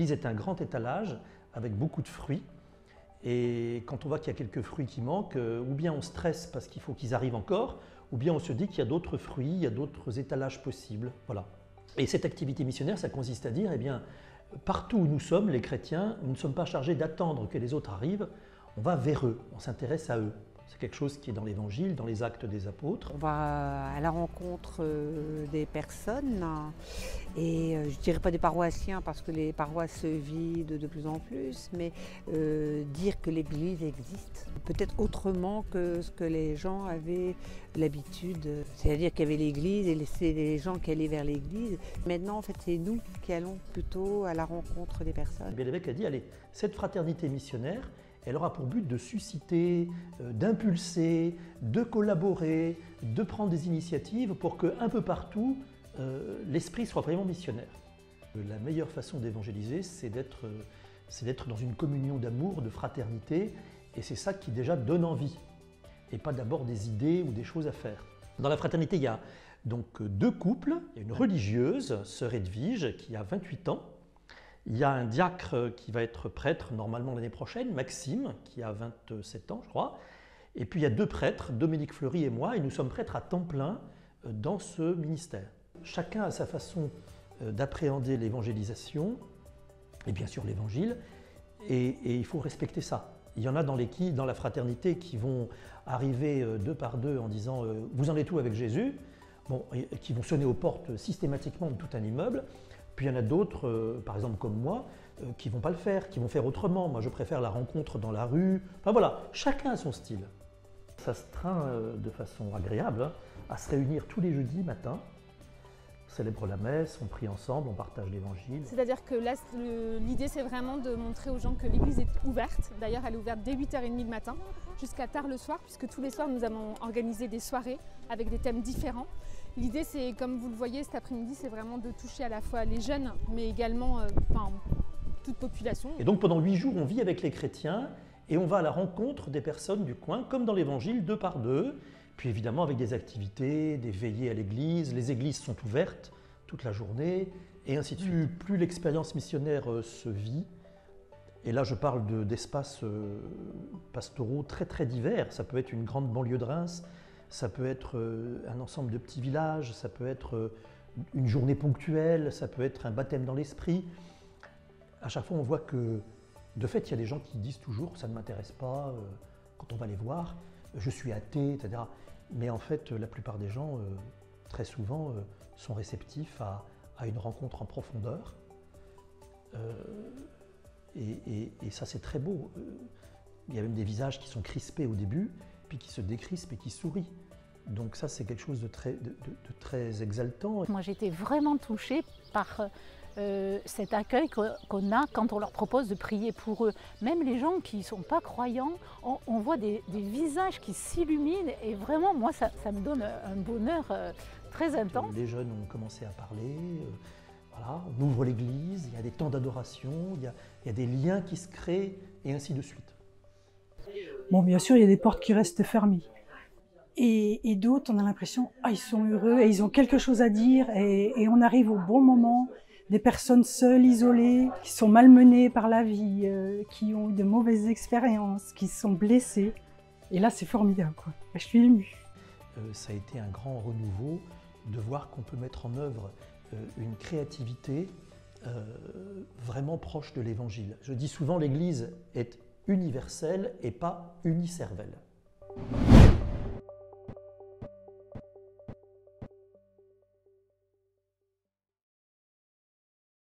L'église est un grand étalage avec beaucoup de fruits. Et quand on voit qu'il y a quelques fruits qui manquent, ou bien on stresse parce qu'il faut qu'ils arrivent encore, ou bien on se dit qu'il y a d'autres fruits, il y a d'autres étalages possibles. Voilà. Et cette activité missionnaire, ça consiste à dire, eh bien, partout où nous sommes, les chrétiens, nous ne sommes pas chargés d'attendre que les autres arrivent, on va vers eux, on s'intéresse à eux. C'est quelque chose qui est dans l'Évangile, dans les Actes des Apôtres. On va à la rencontre des personnes, et je ne dirais pas des paroissiens parce que les paroisses se vident de plus en plus, mais dire que l'Église existe, peut-être autrement que ce que les gens avaient l'habitude. C'est-à-dire qu'il y avait l'Église et c'est les gens qui allaient vers l'Église. Maintenant, en fait, c'est nous qui allons plutôt à la rencontre des personnes. Et l'évêque a dit, allez, cette fraternité missionnaire, elle aura pour but de susciter, d'impulser, de collaborer, de prendre des initiatives pour qu'un peu partout, l'esprit soit vraiment missionnaire. La meilleure façon d'évangéliser, c'est d'être dans une communion d'amour, de fraternité, et c'est ça qui déjà donne envie, et pas d'abord des idées ou des choses à faire. Dans la fraternité, il y a donc 2 couples, il y a une religieuse, sœur Edwige, qui a 28 ans, il y a un diacre qui va être prêtre normalement l'année prochaine, Maxime, qui a 27 ans, je crois. Et puis il y a 2 prêtres, Dominique Fleury et moi, et nous sommes prêtres à temps plein dans ce ministère. Chacun a sa façon d'appréhender l'évangélisation, et bien sûr l'évangile, et il faut respecter ça. Il y en a dans la fraternité qui vont arriver 2 par 2 en disant « vous en êtes où avec Jésus ?» bon, qui vont sonner aux portes systématiquement de tout un immeuble. Puis il y en a d'autres, par exemple comme moi, qui ne vont pas le faire, qui vont faire autrement. Moi, je préfère la rencontre dans la rue. Enfin voilà, chacun a son style. Ça se tint de façon agréable à se réunir tous les jeudis matins. On célèbre la messe, on prie ensemble, on partage l'évangile. C'est-à-dire que là, l'idée, c'est vraiment de montrer aux gens que l'église est ouverte. D'ailleurs, elle est ouverte dès 8h30 le matin jusqu'à tard le soir, puisque tous les soirs, nous avons organisé des soirées avec des thèmes différents. L'idée, c'est, comme vous le voyez cet après-midi, c'est vraiment de toucher à la fois les jeunes, mais également toute population. Et donc pendant 8 jours, on vit avec les chrétiens et on va à la rencontre des personnes du coin, comme dans l'évangile, 2 par 2. Puis évidemment avec des activités, des veillées à l'église. Les églises sont ouvertes toute la journée et ainsi de suite. Plus l'expérience missionnaire se vit, et là je parle d'espaces pastoraux très très divers. Ça peut être une grande banlieue de Reims, ça peut être un ensemble de petits villages, ça peut être une journée ponctuelle, ça peut être un baptême dans l'esprit. À chaque fois, on voit que, de fait, il y a des gens qui disent toujours « ça ne m'intéresse pas » quand on va les voir, « je suis athée », etc. Mais en fait, la plupart des gens, très souvent, sont réceptifs à une rencontre en profondeur. Et ça, c'est très beau. Il y a même des visages qui sont crispés au début, puis qui se décrispent et qui sourient. Donc ça, c'est quelque chose de très exaltant. Moi, j'étais vraiment touchée par cet accueil qu'on a quand on leur propose de prier pour eux. Même les gens qui ne sont pas croyants, on voit des visages qui s'illuminent et vraiment, moi, ça me donne un bonheur très intense. Les jeunes ont commencé à parler, voilà, on ouvre l'église, il y a des temps d'adoration, il y a des liens qui se créent et ainsi de suite. Bon, bien sûr, il y a des portes qui restent fermées. Et d'autres, on a l'impression, ah, ils sont heureux et ils ont quelque chose à dire et on arrive au bon moment. Des personnes seules, isolées, qui sont malmenées par la vie, qui ont eu de mauvaises expériences, qui sont blessées. Et là, c'est formidable, quoi. Je suis émue. Ça a été un grand renouveau de voir qu'on peut mettre en œuvre une créativité vraiment proche de l'Évangile. Je dis souvent, l'Église est universelle et pas unicervelle.